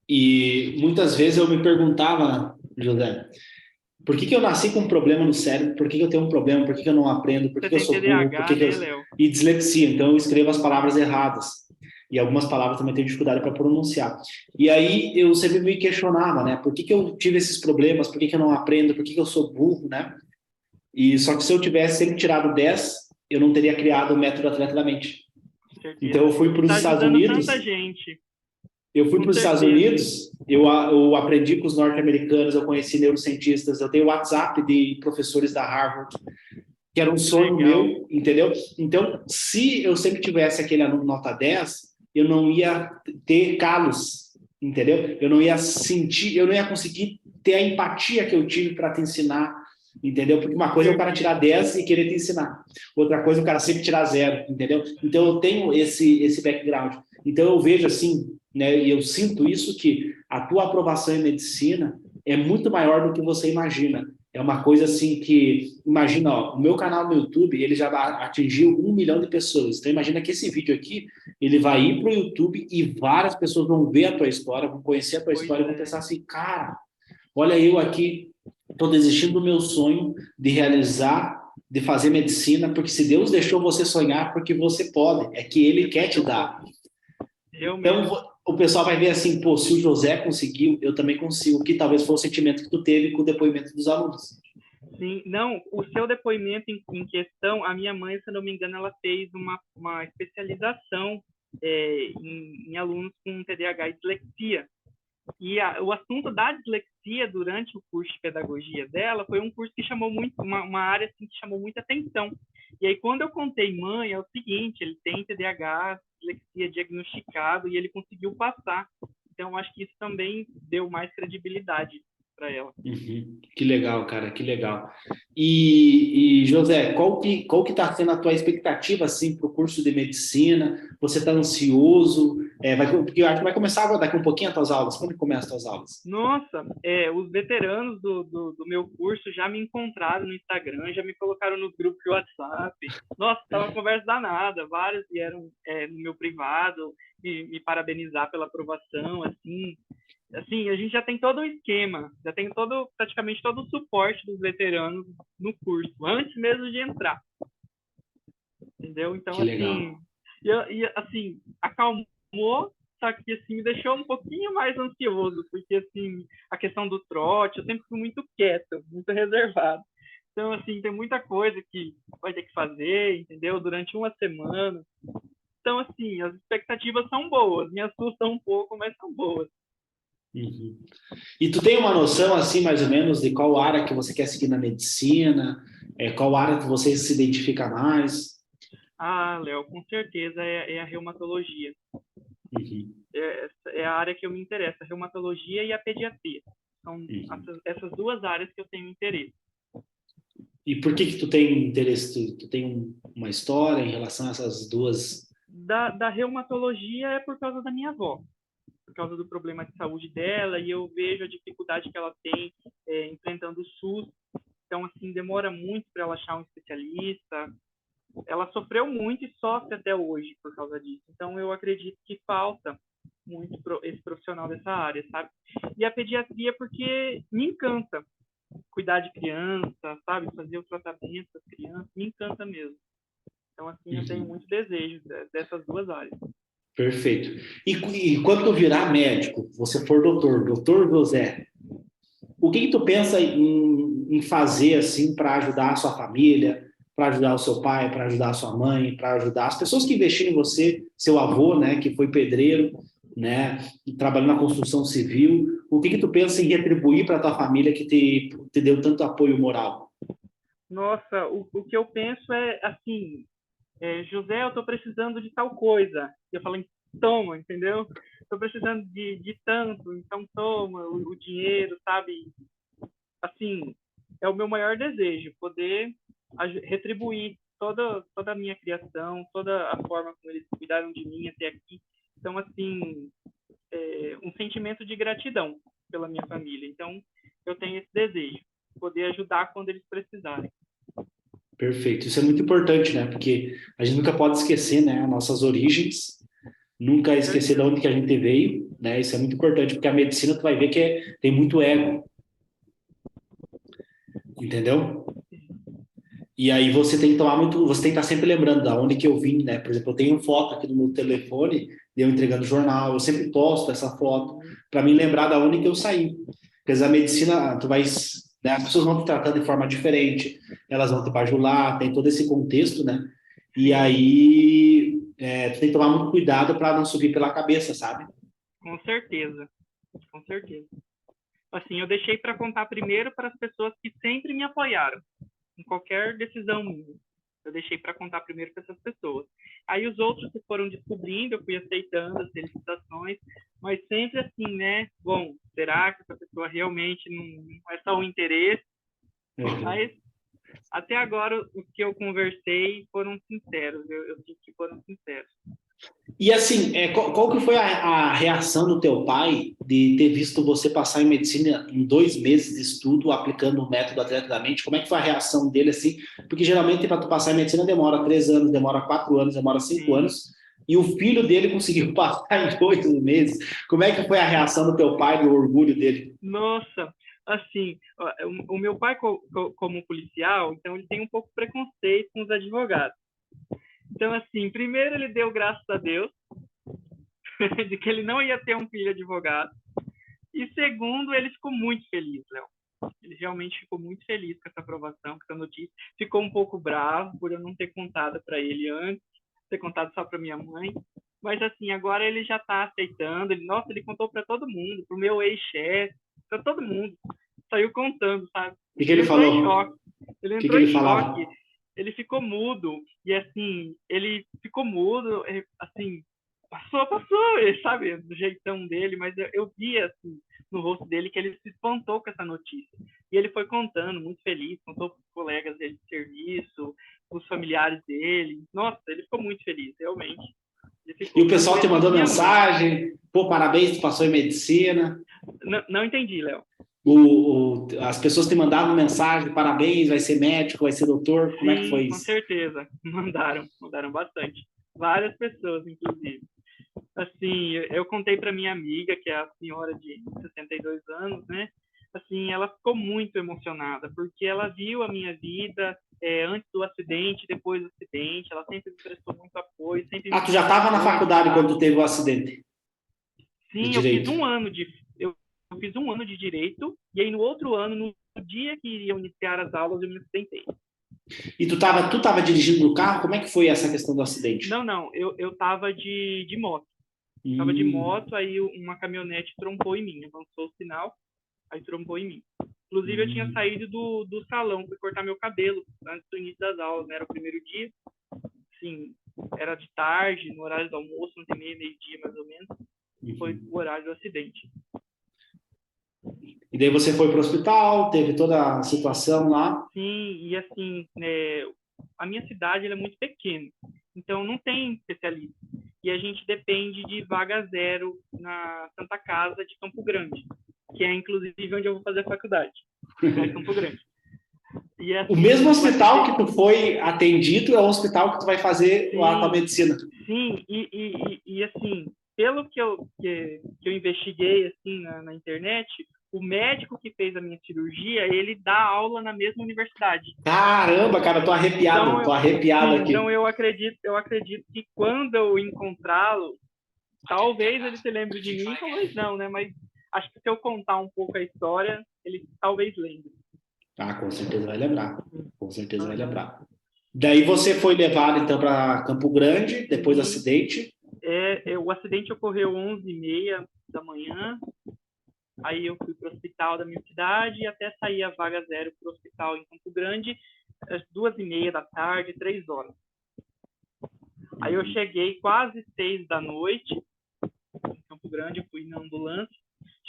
Speaker 1: E muitas vezes eu me perguntava, José, por que que eu nasci com um problema no cérebro? Por que que eu tenho um problema? Por que que eu não aprendo? Por que
Speaker 2: Você
Speaker 1: que eu
Speaker 2: tem
Speaker 1: sou burro? Por
Speaker 2: TDAH,
Speaker 1: que que eu...
Speaker 2: né, Léo?
Speaker 1: E dislexia, então eu escrevo as palavras erradas. E algumas palavras também tenho dificuldade para pronunciar. E aí eu sempre me questionava, né? Por que que eu tive esses problemas? Por que que eu não aprendo? Por que que eu sou burro, né? E só que se eu tivesse sempre tirado 10, eu não teria criado o método Atleta da Mente.
Speaker 2: Com
Speaker 1: Então eu
Speaker 2: certeza.
Speaker 1: fui
Speaker 2: E
Speaker 1: para os
Speaker 2: tá
Speaker 1: Estados
Speaker 2: ajudando tanta
Speaker 1: Unidos,
Speaker 2: gente,
Speaker 1: eu fui
Speaker 2: com
Speaker 1: para os Estados
Speaker 2: certeza.
Speaker 1: Unidos, eu aprendi com os norte-americanos, eu conheci neurocientistas, eu tenho WhatsApp de professores da Harvard, que era um
Speaker 2: Que
Speaker 1: sonho
Speaker 2: legal.
Speaker 1: meu, entendeu? Então, se eu sempre tivesse aquele aluno nota 10, eu não ia ter calos, entendeu? Eu não ia sentir, eu não ia conseguir ter a empatia que eu tive para te ensinar, entendeu? Porque uma
Speaker 2: Com
Speaker 1: coisa é o cara tirar
Speaker 2: certeza.
Speaker 1: 10 e querer te ensinar, outra coisa é o cara sempre tirar zero, entendeu? Então, eu tenho esse background. Então, eu vejo assim, né, e eu sinto isso, que a tua aprovação em medicina é muito maior do que você imagina. É uma coisa assim que, imagina, ó, o meu canal no YouTube, ele já atingiu 1 milhão de pessoas. Então, imagina que esse vídeo aqui, ele vai ir para o YouTube e várias pessoas vão ver a tua história, vão conhecer a tua
Speaker 2: Pois
Speaker 1: história e vão
Speaker 2: é.
Speaker 1: pensar assim, cara, olha eu aqui, estou desistindo do meu sonho de realizar, de fazer medicina, porque se Deus deixou você sonhar, porque você pode, é que Ele
Speaker 2: É
Speaker 1: quer
Speaker 2: porque
Speaker 1: te
Speaker 2: eu posso.
Speaker 1: dar. Então,
Speaker 2: Realmente.
Speaker 1: o pessoal vai ver assim, pô, se o José conseguiu, eu também consigo, que talvez foi o sentimento que tu teve com o depoimento dos alunos.
Speaker 2: Sim, não, o seu depoimento em questão, a minha mãe, se eu não me engano, ela fez uma especialização em alunos com TDAH e dislexia. E o assunto da dislexia durante o curso de pedagogia dela foi um curso que chamou muito, uma área assim, que chamou muita atenção. E aí, quando eu contei, mãe, é o seguinte, ele tem TDAH, dislexia diagnosticado, e ele conseguiu passar. Então, acho que isso também deu mais credibilidade para ela.
Speaker 1: Uhum. Que legal, cara, que legal. E José, qual que está sendo a tua expectativa assim para o curso de medicina? Você está ansioso? Porque eu acho que vai começar agora, daqui um pouquinho as tuas aulas. Quando que começam as tuas aulas?
Speaker 2: Nossa, os veteranos do meu curso já me encontraram no Instagram, já me colocaram nos grupos de WhatsApp. Nossa, tava uma conversa danada. Vários vieram no meu privado me parabenizar pela aprovação, assim. Assim, a gente já tem todo o esquema, já tem praticamente todo o suporte dos veteranos no curso, antes mesmo de entrar, entendeu? Então,
Speaker 1: Que
Speaker 2: assim,
Speaker 1: legal.
Speaker 2: Assim, acalmou, só que, assim, me deixou um pouquinho mais ansioso, porque, assim, a questão do trote, eu sempre fui muito quieto, muito reservado. Então, assim, tem muita coisa que vai ter que fazer, entendeu? Durante uma semana. Então, assim, as expectativas são boas, me assustam um pouco, mas são boas.
Speaker 1: Uhum. E tu tem uma noção, assim, mais ou menos, de qual área que você quer seguir na medicina, qual área que você se identifica mais?
Speaker 2: Ah, Léo, com certeza é a reumatologia.
Speaker 1: Uhum.
Speaker 2: É a área que eu me interesso, a reumatologia e a pediatria. São
Speaker 1: Uhum.
Speaker 2: essas duas áreas que eu tenho interesse.
Speaker 1: E por que que tu tem interesse? Tu tem uma história em relação a essas duas?
Speaker 2: Da reumatologia é por causa da minha avó, por causa do problema de saúde dela, e eu vejo a dificuldade que ela tem enfrentando o SUS. Então, assim, demora muito para ela achar um especialista. Ela sofreu muito e sofre até hoje por causa disso. Então, eu acredito que falta muito esse profissional dessa área, sabe? E a pediatria porque me encanta cuidar de criança, sabe? Fazer o tratamento das crianças, me encanta mesmo. Então, assim, eu tenho
Speaker 1: Uhum.
Speaker 2: muito desejo dessas duas áreas.
Speaker 1: Perfeito. E quando tu virar médico, você for doutor José, o que que tu pensa em fazer assim para ajudar a sua família, para ajudar o seu pai, para ajudar a sua mãe, para ajudar as pessoas que investiram em você, seu avô, né, que foi pedreiro, né, e trabalhou na construção civil. O que que tu pensa em retribuir para tua família que te deu tanto apoio moral?
Speaker 2: Nossa, o que eu penso é assim, José, eu estou precisando de tal coisa. E eu falo, toma, entendeu? Estou precisando de tanto, então toma o dinheiro, sabe? Assim, é o meu maior desejo, poder retribuir toda a minha criação, toda a forma como eles cuidaram de mim até aqui. Então, assim, um sentimento de gratidão pela minha família. Então, eu tenho esse desejo, poder ajudar quando eles precisarem.
Speaker 1: Perfeito. Isso é muito importante, né? Porque a gente nunca pode esquecer, né, nossas origens, nunca
Speaker 2: Com
Speaker 1: esquecer de
Speaker 2: certeza.
Speaker 1: onde que a gente veio, né? Isso é muito importante, porque a medicina tu vai ver que tem muito ego, entendeu? E aí você tem que tomar muito, você tem que estar sempre lembrando da onde que eu vim, né? Por exemplo, eu tenho foto aqui no meu telefone de eu entregando jornal, eu sempre posto essa foto para me lembrar da onde que eu saí. Porque a medicina, tu vai, né, as pessoas vão te tratando de forma diferente, elas vão te bajular, tem todo esse contexto, né? E
Speaker 2: Sim,
Speaker 1: aí tu tem que tomar muito cuidado para não subir pela cabeça, sabe?
Speaker 2: com certeza. Com certeza. Assim, eu deixei para contar primeiro para as pessoas que sempre me apoiaram em qualquer decisão minha. Eu deixei para contar primeiro para essas pessoas. Aí os outros que foram descobrindo, eu fui aceitando as felicitações, mas sempre assim, né? Bom, será que essa pessoa realmente não é só um interesse? Mas
Speaker 1: Uhum.
Speaker 2: até agora os que eu conversei foram sinceros, eu sinto que foram sinceros.
Speaker 1: E assim, qual que foi a reação do teu pai de ter visto você passar em medicina em 2 meses de estudo, aplicando o método Atleta da Mente? Como é que foi a reação dele assim? Porque geralmente para tu passar em medicina demora 3 anos, demora 4 anos, demora cinco
Speaker 2: Sim.
Speaker 1: anos. E o filho dele conseguiu passar em 8 meses. Como é que foi a reação do teu pai e o orgulho dele?
Speaker 2: Nossa, assim, o meu pai como policial, então ele tem um pouco de preconceito com os advogados. Então, assim, primeiro ele deu graças a Deus de que ele não ia ter um filho advogado. E segundo, ele ficou muito feliz, Léo. Ele realmente ficou muito feliz com essa aprovação, com essa notícia. Ficou um pouco bravo por eu não ter contado para ele antes, ter contado só para minha mãe. Mas assim, agora ele já está aceitando. Nossa, ele contou para todo mundo, para o meu ex-chefe, para todo mundo. Saiu contando, sabe?
Speaker 1: O que
Speaker 2: Ele
Speaker 1: ele
Speaker 2: entrou em
Speaker 1: falou?
Speaker 2: choque.
Speaker 1: O
Speaker 2: Ele
Speaker 1: que
Speaker 2: entrou
Speaker 1: ele
Speaker 2: em choque.
Speaker 1: falava?
Speaker 2: Ele ficou mudo. E assim, ele ficou mudo, assim, passou, sabe, do jeitão dele, mas eu via assim, no rosto dele que ele se espantou com essa notícia. E ele foi contando, muito feliz, contou para os colegas dele de serviço, os familiares dele. Nossa, ele ficou muito feliz, realmente. Ele
Speaker 1: E
Speaker 2: ficou
Speaker 1: o
Speaker 2: tanto
Speaker 1: pessoal te
Speaker 2: ele quanto
Speaker 1: mandou
Speaker 2: minha mãe.
Speaker 1: mensagem, pô, parabéns, tu passou em medicina.
Speaker 2: Não entendi, Léo.
Speaker 1: As pessoas te mandavam mensagem, parabéns, vai ser médico, vai ser doutor, como é que
Speaker 2: Sim,
Speaker 1: foi
Speaker 2: com
Speaker 1: isso?
Speaker 2: certeza. Mandaram bastante. Várias pessoas, inclusive. Assim, eu contei para minha amiga, que é a senhora de 62 anos, né? assim, ela ficou muito emocionada, porque ela viu a minha vida antes do acidente, depois do acidente, ela sempre me prestou muito apoio, sempre me
Speaker 1: Tu já estava na
Speaker 2: apoio,
Speaker 1: faculdade
Speaker 2: sabe?
Speaker 1: quando tu teve o acidente de
Speaker 2: Sim,
Speaker 1: direito?
Speaker 2: eu fiz um ano de direito, e aí no outro ano, no dia que iriam iniciar as aulas, eu me acidentei.
Speaker 1: E tu tava dirigindo o carro? Como é que foi essa questão do acidente?
Speaker 2: Não, eu tava de moto. Tava de
Speaker 1: Hum,
Speaker 2: moto, aí uma caminhonete trompou em mim, avançou o sinal, aí trompou em mim. Inclusive, eu tinha
Speaker 1: hum.
Speaker 2: saído do salão para cortar meu cabelo antes do início das aulas, né? Era o primeiro dia, sim, era de tarde, no horário do almoço, 11h30, meio-dia, mais ou menos, foi o horário do acidente.
Speaker 1: E daí você foi para o hospital, teve toda a situação lá.
Speaker 2: Sim, e assim, a minha cidade ela é muito pequena, então não tem especialista. E a gente depende de vaga zero na Santa Casa de Campo Grande, que é inclusive onde eu vou fazer a faculdade, é Campo Grande. E
Speaker 1: O mesmo
Speaker 2: assim,
Speaker 1: hospital que tu foi atendido é o hospital que tu vai fazer a tua
Speaker 2: sim,
Speaker 1: medicina.
Speaker 2: sim, e assim, pelo que eu investiguei assim na internet, o médico que fez a minha cirurgia, ele dá aula na mesma universidade.
Speaker 1: Caramba, cara, tô arrepiado
Speaker 2: Então
Speaker 1: aqui.
Speaker 2: eu acredito que quando eu encontrá-lo, talvez ele se lembre de mim, talvez não, né? Mas acho que se eu contar um pouco a história, ele talvez lembre.
Speaker 1: Com certeza vai lembrar. Com certeza vai
Speaker 2: Uhum.
Speaker 1: lembrar. Daí você foi levado então para Campo Grande depois do
Speaker 2: Sim,
Speaker 1: acidente.
Speaker 2: o acidente ocorreu 11h30 da manhã. Aí eu fui para o hospital da minha cidade e até sair a vaga zero para o hospital em Campo Grande, às 2h30 da tarde, 3 horas. Aí eu cheguei quase 6 da noite em Campo Grande, eu fui na ambulância,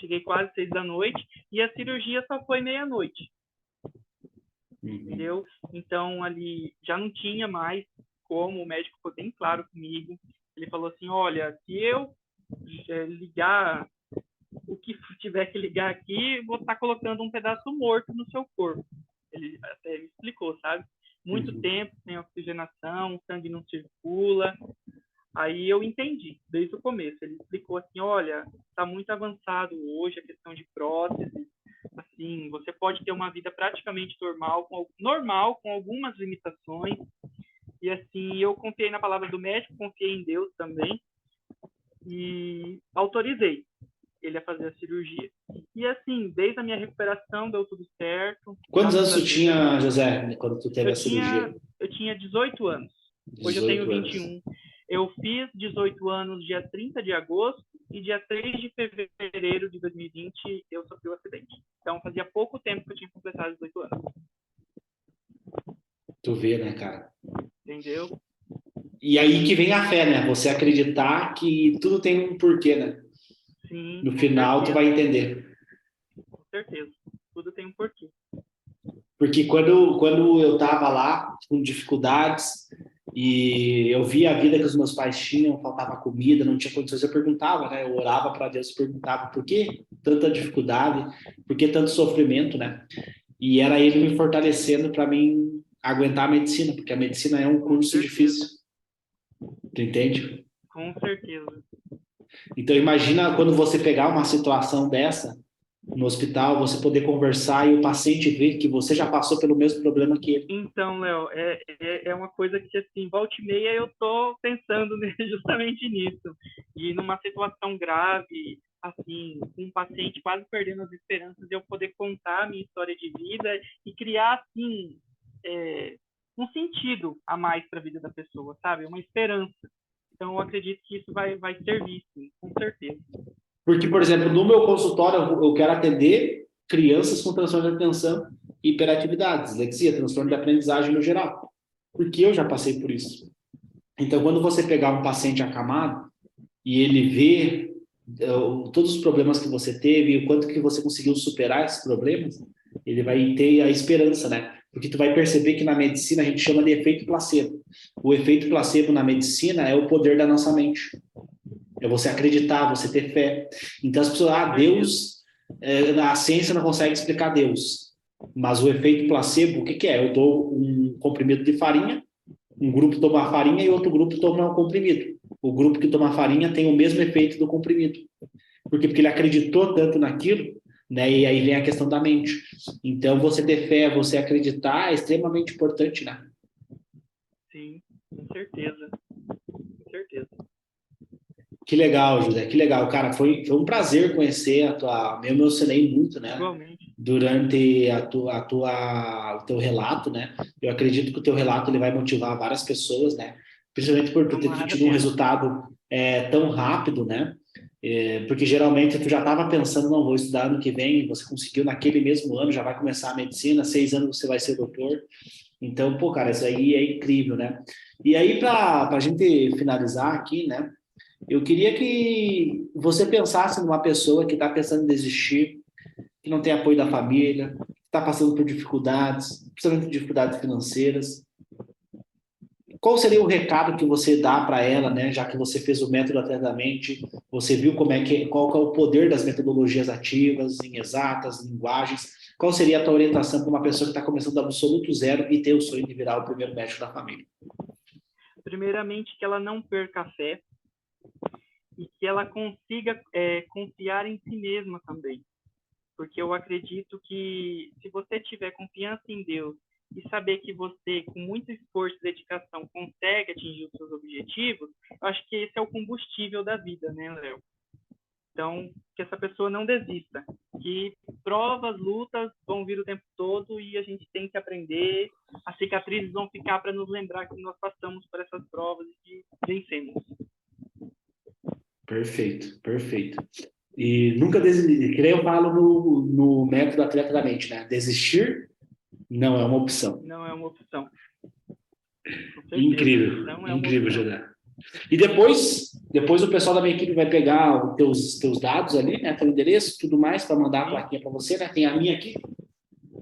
Speaker 2: cheguei quase 6 da noite e a cirurgia só foi meia-noite, entendeu? Então ali já não tinha mais como, o médico foi bem claro comigo, ele falou assim, olha, se eu ligar o que tiver que ligar aqui, vou estar colocando um pedaço morto no seu corpo. Ele até me explicou, sabe? Muito tempo sem oxigenação, o sangue não circula. Aí eu entendi, desde o começo. Ele explicou assim, olha, está muito avançado hoje a questão de prótese. Assim, você pode ter uma vida praticamente normal, com algumas limitações. E assim, eu confiei na palavra do médico, confiei em Deus também. E autorizei ele a fazer a cirurgia. E assim, desde a minha recuperação deu tudo certo.
Speaker 1: Quantos
Speaker 2: Graças
Speaker 1: anos
Speaker 2: a
Speaker 1: tu
Speaker 2: Deus.
Speaker 1: tinha, José, quando tu teve a
Speaker 2: Eu
Speaker 1: cirurgia?
Speaker 2: tinha, eu tinha 18 anos. Hoje eu tenho
Speaker 1: 18 anos.
Speaker 2: 21. Eu fiz 18 anos dia 30 de agosto e dia 3 de fevereiro de 2020 eu sofri o um acidente. Então fazia pouco tempo que eu tinha completado 18 anos.
Speaker 1: Tu vê, né, cara?
Speaker 2: Entendeu?
Speaker 1: E aí que vem a fé, né? Você acreditar que tudo tem um porquê, né?
Speaker 2: Sim,
Speaker 1: No
Speaker 2: com
Speaker 1: final tu
Speaker 2: certeza.
Speaker 1: vai entender.
Speaker 2: Com certeza. Tudo tem um porquê.
Speaker 1: Porque quando eu tava lá com dificuldades e eu via a vida que os meus pais tinham, faltava comida, não tinha condições, eu perguntava, né? Eu orava para Deus e perguntava por que tanta dificuldade, por que tanto sofrimento, né? E era ele me fortalecendo para mim aguentar a medicina, porque a medicina é um
Speaker 2: Com
Speaker 1: curso
Speaker 2: certeza.
Speaker 1: difícil. Tu entende?
Speaker 2: Com certeza.
Speaker 1: Então imagina quando você pegar uma situação dessa no hospital, você poder conversar e o paciente ver que você já passou pelo mesmo problema que ele.
Speaker 2: Então, Léo, é uma coisa que, assim, volta e meia eu tô pensando justamente nisso. E numa situação grave, assim, com um paciente quase perdendo as esperanças, eu poder contar a minha história de vida e criar, assim, um sentido a mais para a vida da pessoa, sabe? Uma esperança. Então, eu acredito que isso vai servir, sim, com certeza.
Speaker 1: Porque, por exemplo, no meu consultório, eu quero atender crianças com transtorno de atenção e hiperatividade, dislexia, transtorno de aprendizagem no geral. Porque eu já passei por isso. Então, quando você pegar um paciente acamado e ele vê todos os problemas que você teve e o quanto que você conseguiu superar esses problemas, ele vai ter a esperança, né? Porque tu vai perceber que na medicina a gente chama de efeito placebo. O efeito placebo na medicina é o poder da nossa mente. É você acreditar, você ter fé. Então as pessoas, Deus, a ciência não consegue explicar Deus. Mas o efeito placebo, o que é? Eu dou um comprimido de farinha, um grupo toma a farinha e outro grupo toma o comprimido. O grupo que toma a farinha tem o mesmo efeito do comprimido. Por quê? Porque ele acreditou tanto naquilo né? E aí vem a questão da mente. Então, você ter fé, você acreditar é extremamente importante, né?
Speaker 2: Sim, com certeza, com certeza.
Speaker 1: Que legal, José, que legal. Cara, foi um prazer conhecer eu me emocionei muito, né?
Speaker 2: Igualmente.
Speaker 1: Durante o teu relato, né? Eu acredito que o teu relato ele vai motivar várias pessoas, né? Principalmente por tu ter
Speaker 2: Tomara,
Speaker 1: tido um
Speaker 2: Deus.
Speaker 1: resultado tão rápido, né? Porque geralmente tu já estava pensando, não, vou estudar ano que vem, você conseguiu naquele mesmo ano, já vai começar a medicina, 6 anos você vai ser doutor. Então, pô, cara, isso aí é incrível, né? E aí, para a gente finalizar aqui, né? Eu queria que você pensasse numa pessoa que está pensando em desistir, que não tem apoio da família, que está passando por dificuldades, principalmente dificuldades financeiras. Qual seria o recado que você dá para ela, né? Já que você fez o método atentamente, você viu qual que é o poder das metodologias ativas, em exatas, linguagens. Qual seria a tua orientação para uma pessoa que está começando do absoluto zero e ter o sonho de virar o primeiro médico da família?
Speaker 2: Primeiramente, que ela não perca a fé e que ela consiga confiar em si mesma também. Porque eu acredito que se você tiver confiança em Deus e saber que você, com muito esforço e dedicação, consegue atingir os seus objetivos, eu acho que esse é o combustível da vida, né, Léo? Então, que essa pessoa não desista, que provas, lutas vão vir o tempo todo e a gente tem que aprender, as cicatrizes vão ficar para nos lembrar que nós passamos por essas provas e que vencemos.
Speaker 1: Perfeito, perfeito. E nunca desistir, que nem eu falo no método atleta da mente, né? Desistir não é uma opção.
Speaker 2: Não é uma opção, com certeza,
Speaker 1: Incrível,
Speaker 2: não é uma
Speaker 1: incrível,
Speaker 2: opção.
Speaker 1: José. E depois o pessoal da minha equipe vai pegar os teus dados ali, né? Teu endereço, tudo mais, para mandar a
Speaker 2: Sim,
Speaker 1: plaquinha para você, né? Tem a minha aqui,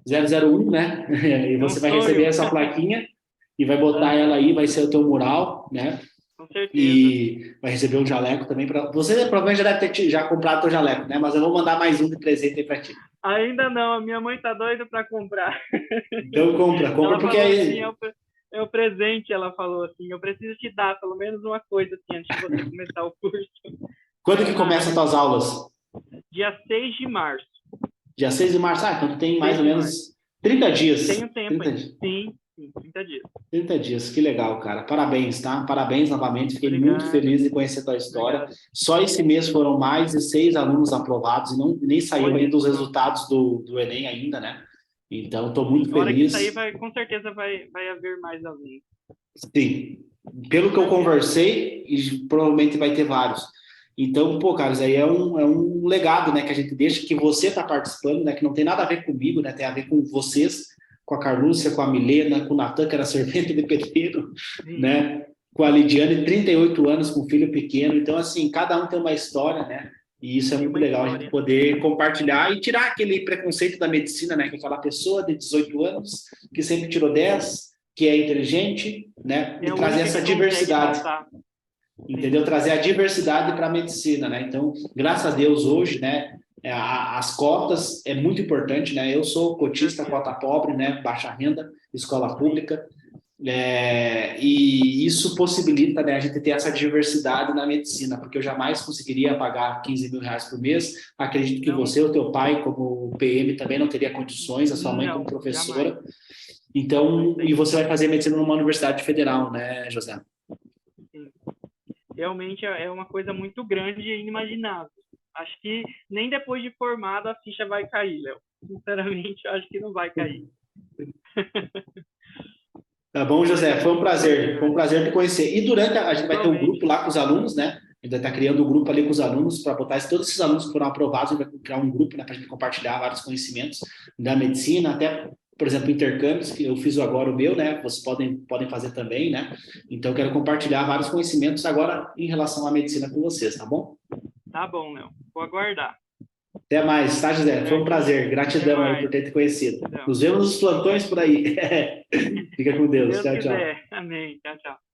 Speaker 1: 001, né? E
Speaker 2: é um
Speaker 1: você vai receber
Speaker 2: sonho.
Speaker 1: essa plaquinha e vai botar ela
Speaker 2: Uhum,
Speaker 1: aí, vai ser o teu mural, né?
Speaker 2: com certeza.
Speaker 1: E vai receber um jaleco também para você. Provavelmente já deve ter já comprado teu jaleco, né? Mas eu vou mandar mais um de presente aí para ti.
Speaker 2: Ainda não, a minha mãe tá doida para comprar.
Speaker 1: Então compra
Speaker 2: Ela
Speaker 1: porque
Speaker 2: falou assim,
Speaker 1: aí
Speaker 2: é o presente, ela falou assim, eu preciso te dar pelo menos uma coisa assim antes de você começar o curso.
Speaker 1: quando
Speaker 2: Falei,
Speaker 1: que
Speaker 2: ah,
Speaker 1: começa as tuas aulas?
Speaker 2: dia 6 de março.
Speaker 1: Dia 6 de março. Ah, então tu tem mais
Speaker 2: 6
Speaker 1: ou
Speaker 2: de março.
Speaker 1: menos 30
Speaker 2: Tem
Speaker 1: dias.
Speaker 2: um tempo
Speaker 1: 30
Speaker 2: ainda.
Speaker 1: dias.
Speaker 2: Sim, 30 dias.
Speaker 1: 30 dias, que legal, cara. Parabéns, tá? Parabéns novamente. Fiquei muito
Speaker 2: Obrigado,
Speaker 1: feliz de conhecer a tua história.
Speaker 2: obrigado.
Speaker 1: Só esse mês foram mais de 6 alunos aprovados e nem saiu
Speaker 2: Olha
Speaker 1: ainda os
Speaker 2: só.
Speaker 1: resultados do Enem ainda, né? Então, estou
Speaker 2: Sim,
Speaker 1: muito
Speaker 2: a hora que sair,
Speaker 1: feliz.
Speaker 2: vai, com certeza vai haver mais alunos.
Speaker 1: Sim, pelo
Speaker 2: Com
Speaker 1: que eu
Speaker 2: certeza.
Speaker 1: conversei, e provavelmente vai ter vários. Então, pô, Carlos, aí é um legado, né, que a gente deixa, que você está participando, né, que não tem nada a ver comigo, né, tem a ver com vocês, com a Carlúcia, com a Milena, com o Natan, que era servente de pedreiro,
Speaker 2: Sim,
Speaker 1: né, com a Lidiane, 38 anos, com um filho pequeno. Então, assim, cada um tem uma história, né, e isso é
Speaker 2: tem
Speaker 1: muito
Speaker 2: uma
Speaker 1: legal, a gente
Speaker 2: história.
Speaker 1: poder compartilhar e tirar aquele preconceito da medicina, né, que aquela pessoa de 18 anos que sempre tirou 10, que é inteligente, né?
Speaker 2: É
Speaker 1: E
Speaker 2: a
Speaker 1: trazer
Speaker 2: única
Speaker 1: essa
Speaker 2: que consegue
Speaker 1: diversidade,
Speaker 2: passar. Sim,
Speaker 1: entendeu? Trazer a diversidade para a medicina, né? Então, graças a Deus hoje, né? As cotas é muito importante, né? Eu sou
Speaker 2: com
Speaker 1: cotista,
Speaker 2: certeza.
Speaker 1: cota pobre, né? Baixa renda, escola
Speaker 2: Sim,
Speaker 1: pública, e isso possibilita, né, a gente ter essa diversidade na medicina, porque eu jamais conseguiria pagar 15 mil reais por mês. Acredito que
Speaker 2: não,
Speaker 1: você, o teu pai, como PM, também não teria condições, a sua mãe como
Speaker 2: não, jamais.
Speaker 1: professora.
Speaker 2: Não
Speaker 1: Então, e
Speaker 2: tem.
Speaker 1: você vai fazer medicina numa universidade federal, né, José?
Speaker 2: Sim. Realmente é uma coisa muito grande e inimaginável. Acho que nem depois de formado a ficha vai cair, Léo. Sinceramente, eu acho que não vai cair.
Speaker 1: Tá bom,
Speaker 2: Mas
Speaker 1: José?
Speaker 2: é
Speaker 1: Foi um
Speaker 2: muito
Speaker 1: prazer. Foi um
Speaker 2: bacana.
Speaker 1: prazer te conhecer. E durante a gente vai ter um
Speaker 2: Igualmente.
Speaker 1: grupo lá com os alunos, né? A gente vai estar criando um grupo ali com os alunos para botar todos esses alunos que foram aprovados, a gente vai criar um grupo, né, para a gente compartilhar vários conhecimentos da medicina, até, por exemplo, intercâmbios, que eu fiz agora o meu, né? Vocês podem fazer também, né? Então, eu quero compartilhar vários conhecimentos agora em relação à medicina com vocês, tá bom?
Speaker 2: Tá bom, Léo. Vou aguardar.
Speaker 1: Até mais, tá, José? Foi um
Speaker 2: Certinho?
Speaker 1: prazer.
Speaker 2: Até
Speaker 1: Gratidão aí por
Speaker 2: mais.
Speaker 1: ter te conhecido.
Speaker 2: Então,
Speaker 1: Nos vemos nos plantões por aí. Fica com
Speaker 2: se
Speaker 1: Deus.
Speaker 2: Deus
Speaker 1: Tchau, tchau.
Speaker 2: quiser. Amém. Tchau, tchau.